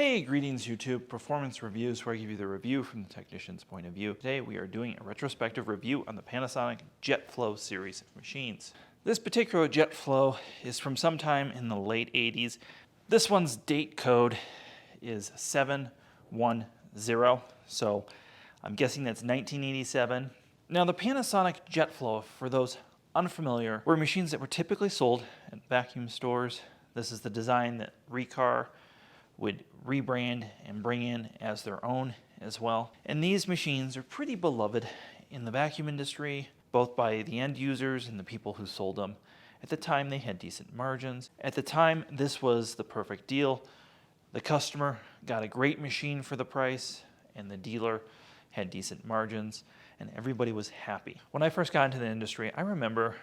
Hey, greetings YouTube, Performance Reviews, where I give you the review from the technician's point of view. Today we are doing a retrospective review on the Panasonic Jet-Flo series of machines. This particular Jet-Flo is from sometime in the late 80s. This one's date code is 710, so I'm guessing that's 1987. Now the Panasonic Jet-Flo, for those unfamiliar, were machines that were typically sold at vacuum stores. This is the design that Recar would rebrand and bring in as their own as well. And these machines are pretty beloved in the vacuum industry, both by the end users and the people who sold them. At the time, they had decent margins. At the time, this was the perfect deal. The customer got a great machine for the price, and the dealer had decent margins, and everybody was happy. When I first got into the industry, I remember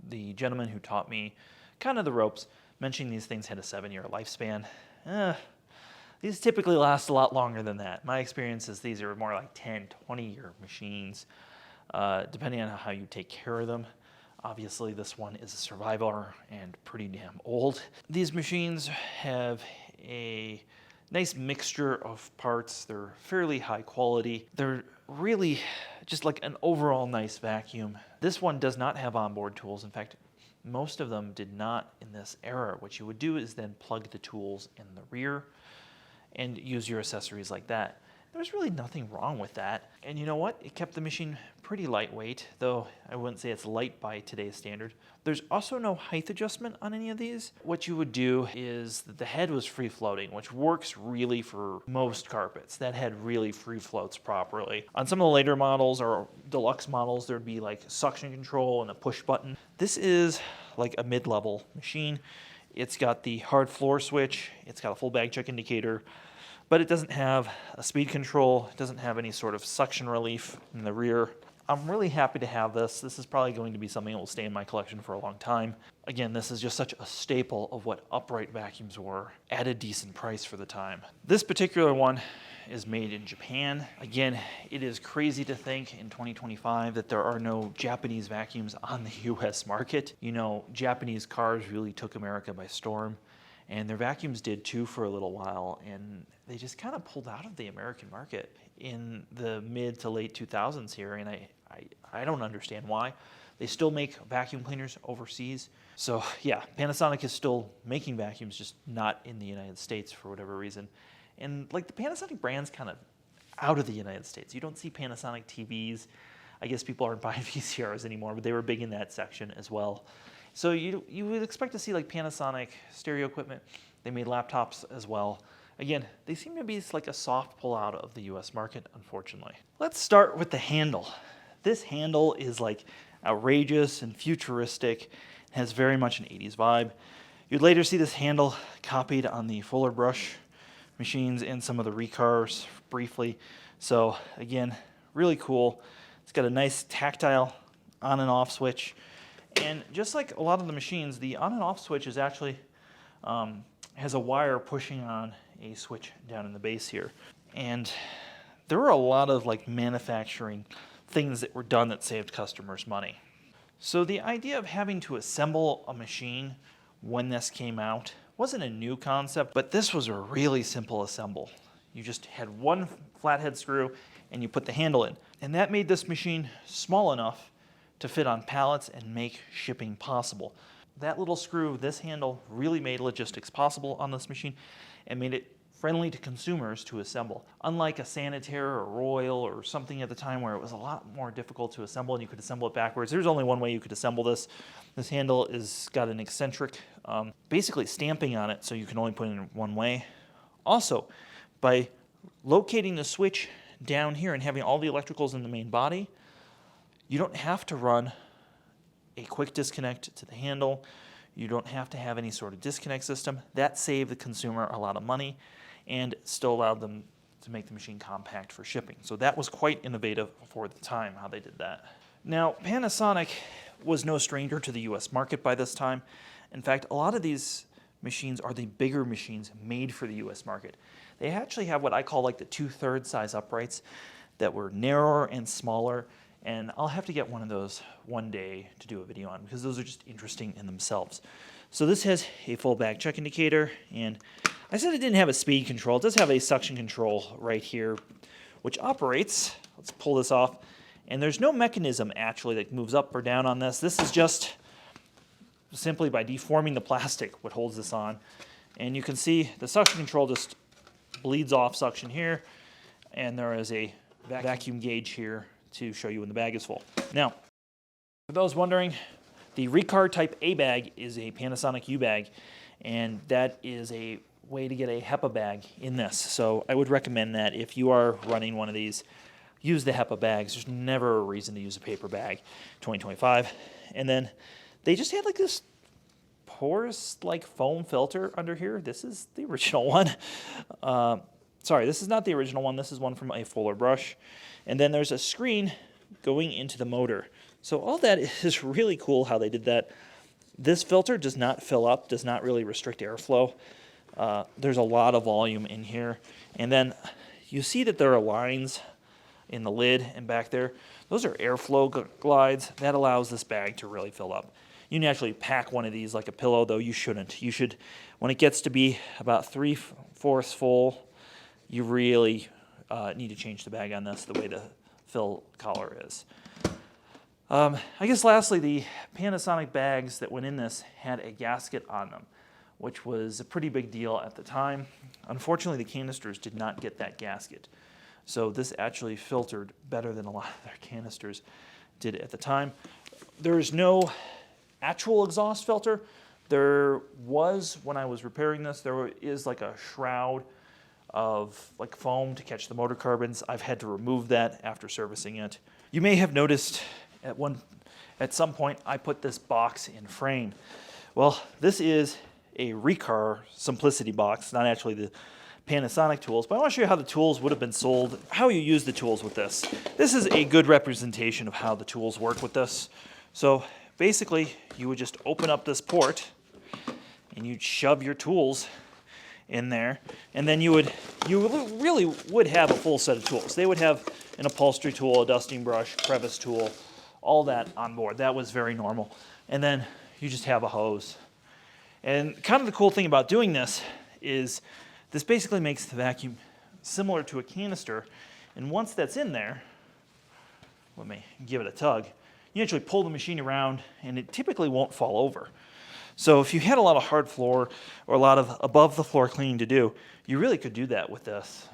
the gentleman who taught me kind of the ropes mentioning these things had a 7-year lifespan. These typically last a lot longer than that. My experience is these are more like 10, 20-year machines, depending on how you take care of them. Obviously, this one is a survivor and pretty damn old. These machines have a nice mixture of parts. They're fairly high quality. They're really just like an overall nice vacuum. This one does not have onboard tools. In fact, most of them did not in this era. What you would do is then plug the tools in the rear and use your accessories like that. There's really nothing wrong with that. And you know what? It kept the machine pretty lightweight, though I wouldn't say it's light by today's standard. There's also no height adjustment on any of these. What you would do is that the head was free floating, which works really for most carpets. That head really free floats properly. On some of the later models or deluxe models, there'd be like suction control and a push button. This is like a mid-level machine. It's got the hard floor switch. It's got a full bag check indicator, but it doesn't have a speed control. It doesn't have any sort of suction relief in the rear. I'm really happy to have this. This is probably going to be something that will stay in my collection for a long time. Again, this is just such a staple of what upright vacuums were at a decent price for the time. This particular one is made in Japan. Again, it is crazy to think in 2025 that there are no Japanese vacuums on the US market. You know, Japanese cars really took America by storm, and their vacuums did too for a little while, and they just kind of pulled out of the American market in the mid to late 2000s here, and I don't understand why. They still make vacuum cleaners overseas. So yeah, Panasonic is still making vacuums, just not in the United States for whatever reason. And like the Panasonic brand's kind of out of the United States. You don't see Panasonic TVs. I guess people aren't buying VCRs anymore, but they were big in that section as well. So you would expect to see like Panasonic stereo equipment. They made laptops as well. Again, they seem to be like a soft pullout of the US market, unfortunately. Let's start with the handle. This handle is like outrageous and futuristic. It has very much an 80s vibe. You'd later see this handle copied on the Fuller Brush machines and some of the Recars briefly. So again, really cool. It's got a nice tactile on and off switch. And just like a lot of the machines, the on and off switch is actually has a wire pushing on a switch down in the base here. And there were a lot of like manufacturing things that were done that saved customers money. So the idea of having to assemble a machine when this came out wasn't a new concept, but this was a really simple assemble. You just had one flathead screw and you put the handle in. And that made this machine small enough to fit on pallets and make shipping possible. That little screw, this handle, really made logistics possible on this machine and made it friendly to consumers to assemble. Unlike a Sanitaire or Royal or something at the time where it was a lot more difficult to assemble and you could assemble it backwards, there's only one way you could assemble this. This handle is got an eccentric, basically stamping on it, so you can only put it in one way. Also, by locating the switch down here and having all the electricals in the main body, you don't have to run a quick disconnect to the handle. You don't have to have any sort of disconnect system. That saved the consumer a lot of money and still allowed them to make the machine compact for shipping. So that was quite innovative for the time, how they did that. Now, Panasonic was no stranger to the US market by this time. In fact, a lot of these machines are the bigger machines made for the US market. They actually have what I call like the 2/3 size uprights that were narrower and smaller. And I'll have to get one of those one day to do a video on because those are just interesting in themselves. So this has a full bag check indicator, and I said it didn't have a speed control. It does have a suction control right here, which operates. Let's pull this off. And there's no mechanism actually that moves up or down on this. This is just simply by deforming the plastic what holds this on. And you can see the suction control just bleeds off suction here, and there is a vacuum gauge here to show you when the bag is full. Now, for those wondering, the Recard Type A bag is a Panasonic U bag, and that is a way to get a HEPA bag in this. So I would recommend that if you are running one of these, use the HEPA bags. There's never a reason to use a paper bag, 2025. And then they just had like this porous like foam filter under here. This is the original one. Sorry, this is not the original one. This is one from a Fuller brush. And then there's a screen going into the motor. So all that is really cool how they did that. This filter does not fill up, does not really restrict airflow. There's a lot of volume in here. And then you see that there are lines in the lid and back there. Those are airflow glides. That allows this bag to really fill up. You can actually pack one of these like a pillow, though you shouldn't. You should, when it gets to be about 3/4 full, you really need to change the bag on this the way the fill collar is. I guess lastly, the Panasonic bags that went in this had a gasket on them, which was a pretty big deal at the time. Unfortunately, the canisters did not get that gasket. So this actually filtered better than a lot of their canisters did at the time. There is no actual exhaust filter. There was, when I was repairing this, there is like a shroud of like foam to catch the motor carbons. I've had to remove that after servicing it. You may have noticed at some point I put this box in frame. Well, this is a Recard Simplicity box, not actually the Panasonic tools, but I want to show you how the tools would have been sold, how you use the tools with this. This is a good representation of how the tools work with this. So basically, you would just open up this port and you'd shove your tools in there, and then you really would have a full set of tools. They would have an upholstery tool, a dusting brush, crevice tool, all that on board. That was very normal. And then you just have a hose. And kind of the cool thing about doing this is this basically makes the vacuum similar to a canister. And once that's in there, let me give it a tug, you actually pull the machine around and it typically won't fall over. So if you had a lot of hard floor or a lot of above the floor cleaning to do, you really could do that with this.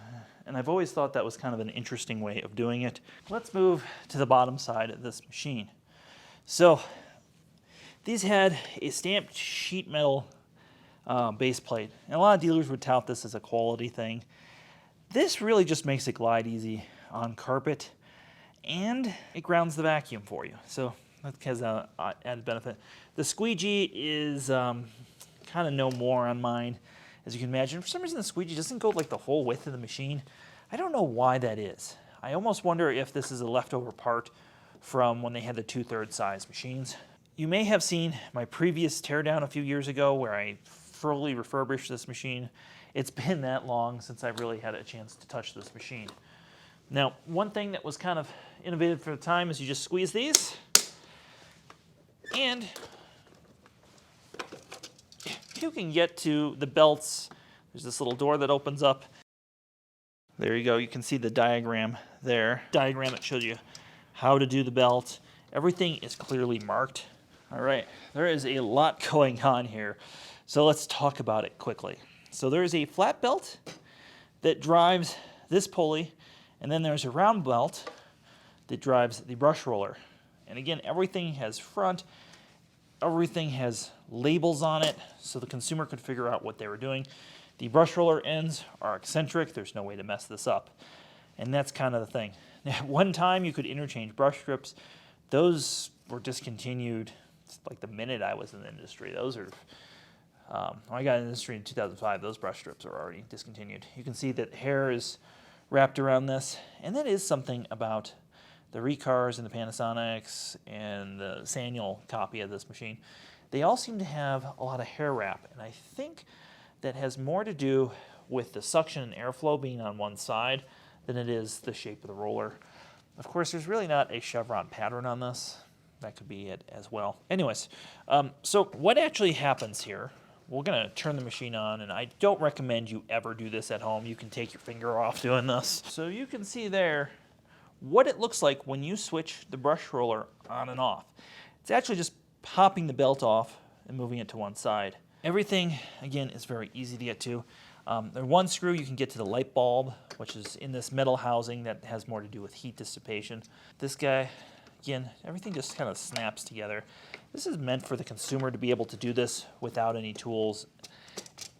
And I've always thought that was kind of an interesting way of doing it. Let's move to the bottom side of this machine. So these had a stamped sheet metal base plate. And a lot of dealers would tout this as a quality thing. This really just makes it glide easy on carpet, and it grounds the vacuum for you. So that has an added benefit. The squeegee is kind of no more on mine, as you can imagine. For some reason, the squeegee doesn't go like the whole width of the machine. I don't know why that is. I almost wonder if this is a leftover part from when they had the 2/3 size machines. You may have seen my previous teardown a few years ago where I fully refurbished this machine. It's been that long since I've really had a chance to touch this machine. Now, one thing that was kind of innovative for the time is you just squeeze these, and you can get to the belts. There's this little door that opens up. There you go. You can see the diagram there. Diagram that shows you how to do the belt. Everything is clearly marked. All right, there is a lot going on here. So let's talk about it quickly. So there's a flat belt that drives this pulley, and then there's a round belt that drives the brush roller. And again, everything has front, everything has labels on it, so the consumer could figure out what they were doing. The brush roller ends are eccentric. There's no way to mess this up. And that's kind of the thing. At one time, you could interchange brush strips. Those were discontinued like the minute I was in the industry. Those are, when I got in the industry in 2005, those brush strips are already discontinued. You can see that hair is wrapped around this, and that is something about the Recards and the Panasonics and the Sanyo copy of this machine. They all seem to have a lot of hair wrap, and I think that has more to do with the suction and airflow being on one side than it is the shape of the roller. Of course, there's really not a chevron pattern on this. that could be it as well. Anyways, so what actually happens here, we're gonna turn the machine on, and I don't recommend you ever do this at home. You can take your finger off doing this. So you can see there what it looks like when you switch the brush roller on and off. It's actually just popping the belt off and moving it to one side. Everything, again, is very easy to get to. There's one screw you can get to the light bulb, which is in this metal housing that has more to do with heat dissipation. This guy, again, everything just kind of snaps together. This is meant for the consumer to be able to do this without any tools,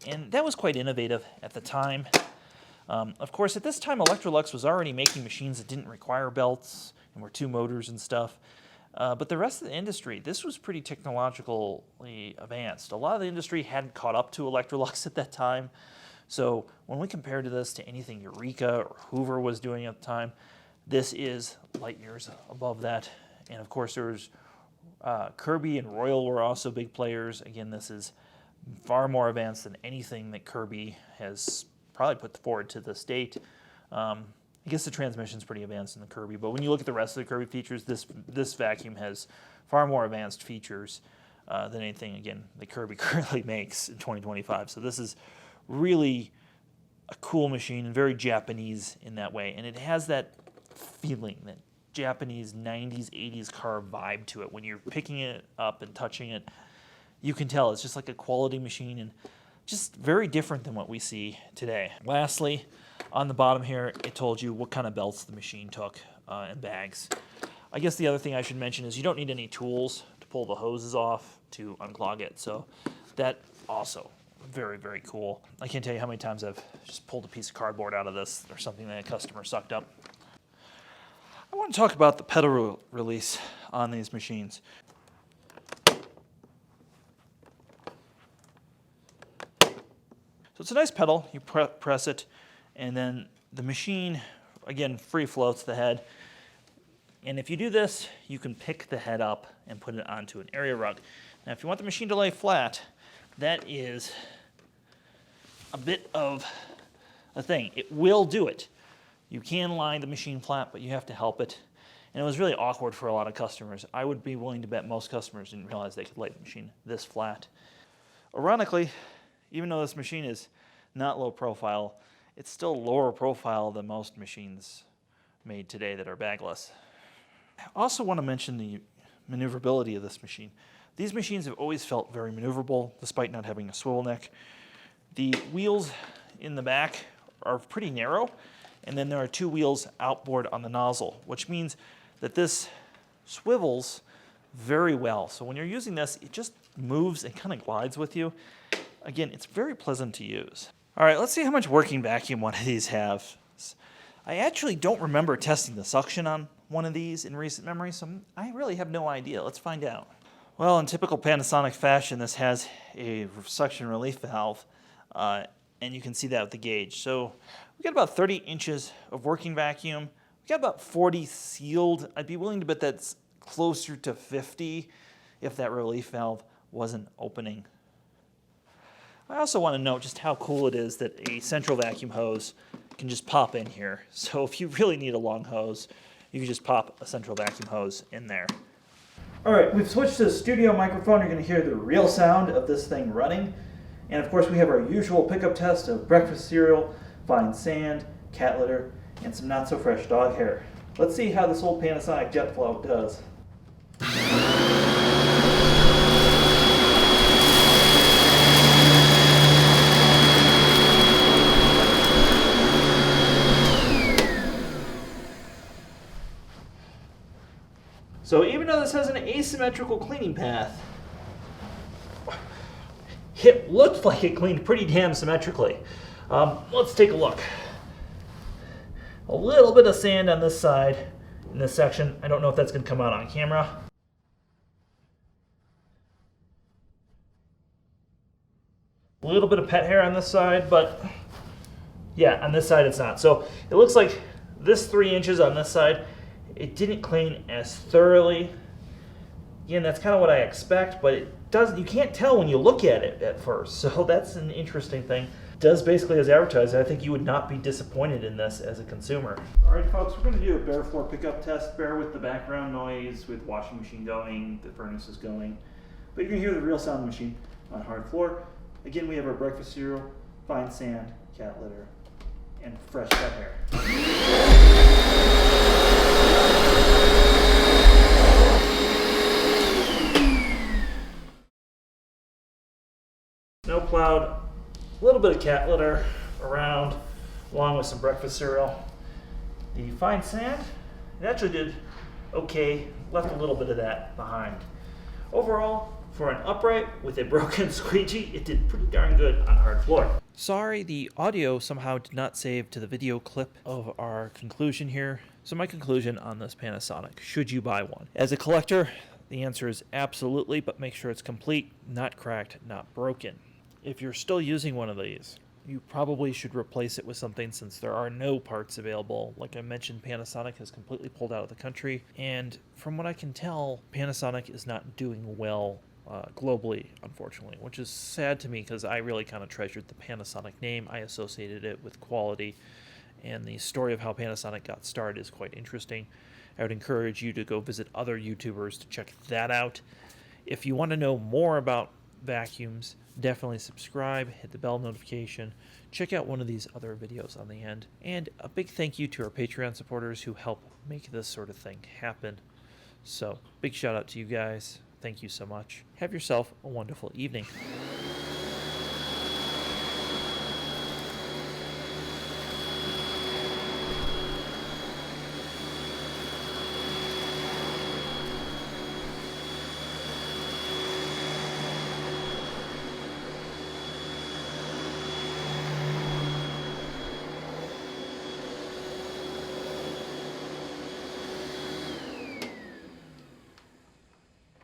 and that was quite innovative at the time. Of course, at this time, Electrolux was already making machines that didn't require belts and were 2 motors and stuff. But the rest of the industry, this was pretty technologically advanced. A lot of the industry hadn't caught up to Electrolux at that time. So when we compare this to anything Eureka or Hoover was doing at the time, this is light years above that. And of course, there's Kirby and Royal were also big players. Again, this is far more advanced than anything that Kirby has probably put forward to this date. I guess the transmission's pretty advanced in the Kirby, but when you look at the rest of the Kirby features, this vacuum has far more advanced features than anything, again, that Kirby currently makes in 2025. So this is really a cool machine and very Japanese in that way. And it has that feeling, that Japanese 90s, 80s car vibe to it. When you're picking it up and touching it, you can tell it's just like a quality machine and just very different than what we see today. Lastly, on the bottom here, it told you what kind of belts the machine took and bags. I guess the other thing I should mention is you don't need any tools to pull the hoses off to unclog it. So that also very, very cool. I can't tell you how many times I've just pulled a piece of cardboard out of this or something that a customer sucked up. I want to talk about the pedal release on these machines. So it's a nice pedal. You press it, and then the machine, again, free floats the head. And if you do this, you can pick the head up and put it onto an area rug. Now, if you want the machine to lay flat, that is a bit of a thing. It will do it. You can lie the machine flat, but you have to help it. And it was really awkward for a lot of customers. I would be willing to bet most customers didn't realize they could lay the machine this flat. Ironically, even though this machine is not low profile, it's still lower profile than most machines made today that are bagless. I also want to mention the maneuverability of this machine. These machines have always felt very maneuverable despite not having a swivel neck. The wheels in the back are pretty narrow, and then there are 2 wheels outboard on the nozzle, which means that this swivels very well. So when you're using this, it just moves and kind of glides with you. Again, it's very pleasant to use. All right, let's see how much working vacuum one of these has. I actually don't remember testing the suction on one of these in recent memory, so I really have no idea. Let's find out. Well, in typical Panasonic fashion, this has a suction relief valve, and you can see that with the gauge. So we got about 30 inches of working vacuum. We got about 40 sealed. I'd be willing to bet that's closer to 50 if that relief valve wasn't opening. I also want to note just how cool it is that a central vacuum hose can just pop in here. So if you really need a long hose, you can just pop a central vacuum hose in there. All right, we've switched to the studio microphone. You're going to hear the real sound of this thing running. And of course, we have our usual pickup test of breakfast cereal, fine sand, cat litter, and some not so fresh dog hair. Let's see how this old Panasonic Jet-Flo does. So even though this has an asymmetrical cleaning path, it looked like it cleaned pretty damn symmetrically. Let's take a look. A little bit of sand on this side in this section. I don't know if that's going to come out on camera. A little bit of pet hair on this side, but yeah, on this side it's not. So it looks like this 3 inches on this side, it didn't clean as thoroughly. Again, that's kind of what I expect, but it doesn't. You can't tell when you look at it at first, so that's an interesting thing. does basically as advertised. I think you would not be disappointed in this as a consumer. All right, folks, we're going to do a bare floor pickup test. Bear with the background noise with washing machine going, the furnace is going. But you're going to hear the real sound of the machine on hard floor. Again, we have our breakfast cereal, fine sand, cat litter, and fresh cut hair. Snow plowed, a little bit of cat litter around, along with some breakfast cereal. The fine sand, it actually did okay, left a little bit of that behind. Overall, for an upright with a broken squeegee, it did pretty darn good on hard floor. Sorry, the audio somehow did not save to the video clip of our conclusion here. So my conclusion on this Panasonic, should you buy one? As a collector, the answer is absolutely, but make sure it's complete, not cracked, not broken. If you're still using one of these, you probably should replace it with something since there are no parts available. Like I mentioned, Panasonic has completely pulled out of the country, and from what I can tell, Panasonic is not doing well globally, unfortunately, which is sad to me because I really kind of treasured the Panasonic name. I associated it with quality, and the story of how Panasonic got started is quite interesting. I would encourage you to go visit other YouTubers to check that out. If you want to know more about vacuums, definitely subscribe, hit the bell notification, check out one of these other videos on the end, and a big thank you to our Patreon supporters who help make this sort of thing happen. So, big shout out to you guys. Thank you so much. Have yourself a wonderful evening.